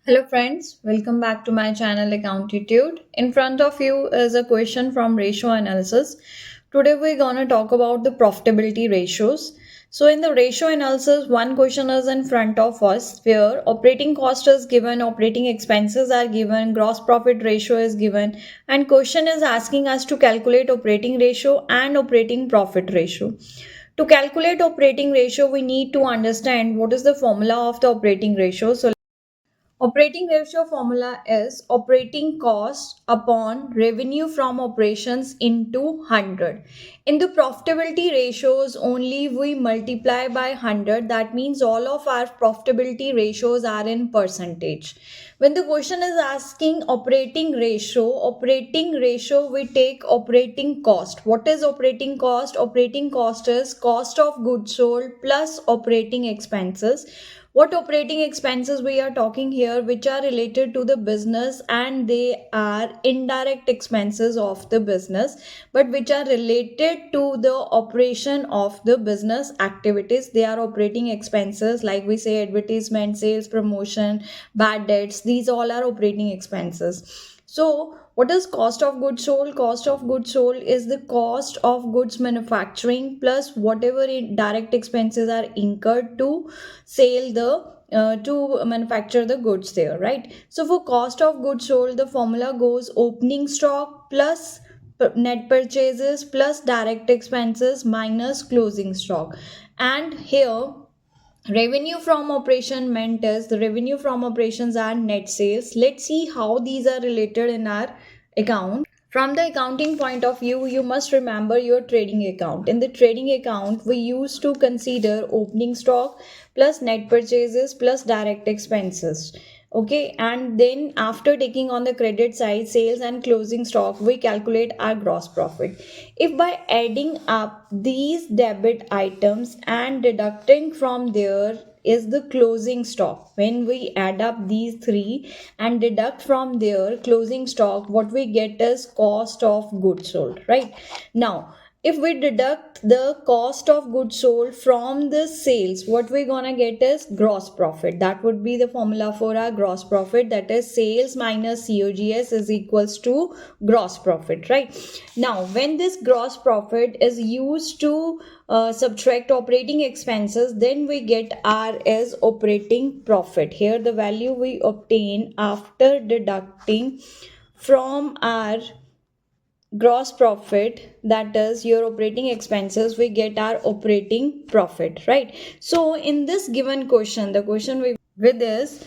Hello friends, welcome back to my channel Accountitude. In front of you is a question from ratio analysis. Today we're gonna talk about the profitability ratios. So in the ratio analysis, one question is in front of us where operating cost is given, operating expenses are given, gross profit ratio is given, and question is asking us to calculate operating ratio and operating profit ratio. To calculate operating ratio, we need to understand what is the formula of the operating ratio. So operating ratio formula is operating cost upon revenue from operations into 100. In the profitability ratios, only we multiply by 100. That means all of our profitability ratios are in percentage. When the question is asking operating ratio, we take operating cost. What is operating cost? Operating cost is cost of goods sold plus operating expenses. What operating expenses we are talking here, which are related to the business, and they are indirect expenses of the business, but which are related to the operation of the business activities. They are operating expenses, like we say advertisement, sales, promotion, bad debts. These all are operating expenses. So what is cost of goods sold? Cost of goods sold is the cost of goods manufacturing plus whatever direct expenses are incurred to sell the to manufacture the goods there, right? So for cost of goods sold, the formula goes opening stock plus net purchases plus direct expenses minus closing stock. And here revenue from operation meant is the revenue from operations are net sales. Let's see how these are related in our account. From the accounting point of view, you must remember your trading account. In the trading account, we used to consider opening stock plus net purchases plus direct expenses. Okay, and then after taking on the credit side, sales and closing stock, we calculate our gross profit. If by adding up these debit items and deducting from there is the closing stock, when we add up these three and deduct from their closing stock, what we get is cost of goods sold, right? Now if we deduct the cost of goods sold from the sales, what we're gonna get is gross profit. That would be the formula for our gross profit, that is sales minus COGS is equals to gross profit, right? Now when this gross profit is used to subtract operating expenses, then we get R as operating profit. Here the value we obtain after deducting from our gross profit, that is your operating expenses, we get our operating profit, right? So in this given question, the question we with this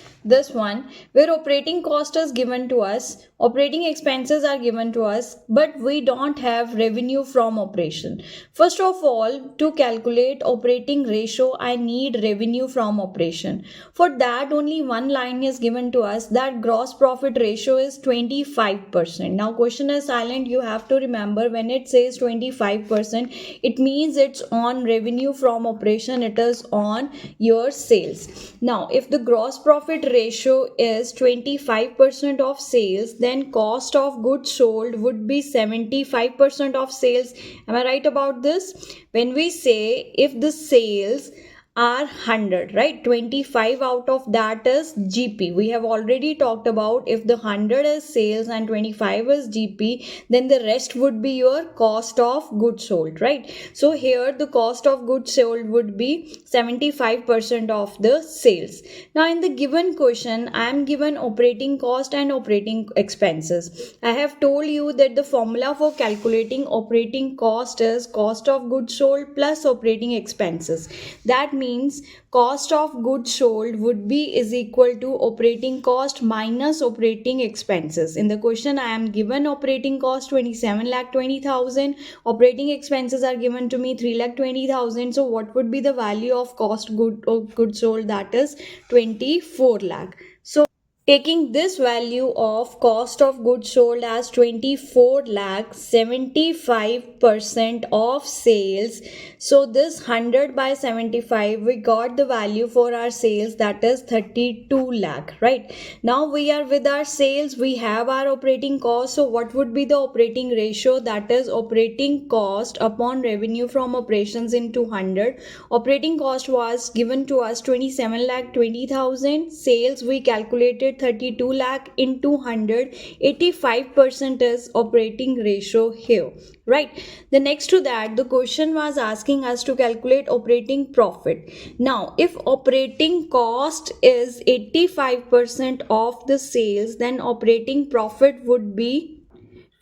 one where operating cost is given to us, operating expenses are given to us, but we don't have revenue from operation. First of all, to calculate operating ratio, I need revenue from operation. For that, only one line is given to us, that gross profit ratio is 25%. Now question is silent. You have to remember, when it says 25%, it means it's on revenue from operation, it is on your sales. Now if the gross profit ratio is 25% of sales, then cost of goods sold would be 75% of sales. Am I right about this? When we say if the sales are 100, right, 25 out of that is GP. We have already talked about, if the 100 is sales and 25 is GP, then the rest would be your cost of goods sold, right? So here the cost of goods sold would be 75% of the sales. Now in the given question, I am given operating cost and operating expenses. I have told you that the formula for calculating operating cost is cost of goods sold plus operating expenses. That means cost of goods sold would be is equal to operating cost minus operating expenses. In the question, I am given operating cost 27,20,000, operating expenses are given to me 3,20,000. So what would be the value of cost of goods sold? That is 24 lakh. So taking this value of cost of goods sold as 24 lakh, 75% of sales. So this 100 by 75, we got the value for our sales, that is 32 lakh, right? Now we are with our sales, we have our operating cost. So what would be the operating ratio? That is operating cost upon revenue from operations into 100. Operating cost was given to us 27 lakh 20,000. Sales we calculated 32 lakh into 100, 85% is operating ratio here, right? The next to that, the question was asking us to calculate operating profit. Now if operating cost is 85% of the sales, then operating profit would be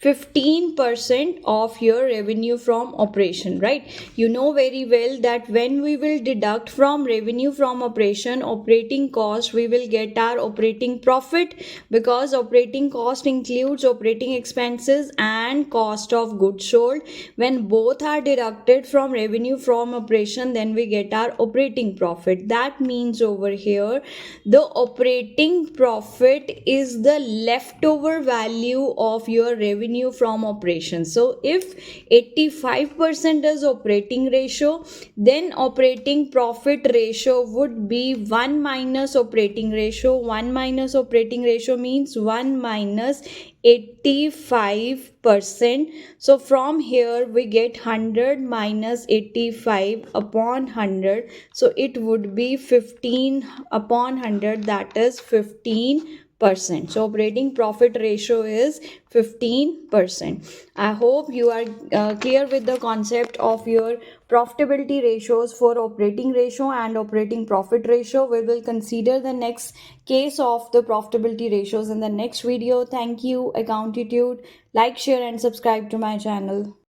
15% of your revenue from operation, right? You know very well that when we will deduct from revenue from operation operating cost, we will get our operating profit, because operating cost includes operating expenses and cost of goods sold. When both are deducted from revenue from operation, then we get our operating profit. That means over here the operating profit is the leftover value of your revenue from operations. So if 85% is operating ratio, then operating profit ratio would be 1 minus operating ratio. 1 minus operating ratio means 1 minus 85%. So from here we get 100 minus 85 upon 100, so it would be 15 upon 100, that is 15%. So operating profit ratio is 15%. I hope you are clear with the concept of your profitability ratios for operating ratio and operating profit ratio. We will consider the next case of the profitability ratios in the next video. Thank you, Accountitude. Like, share and subscribe to my channel.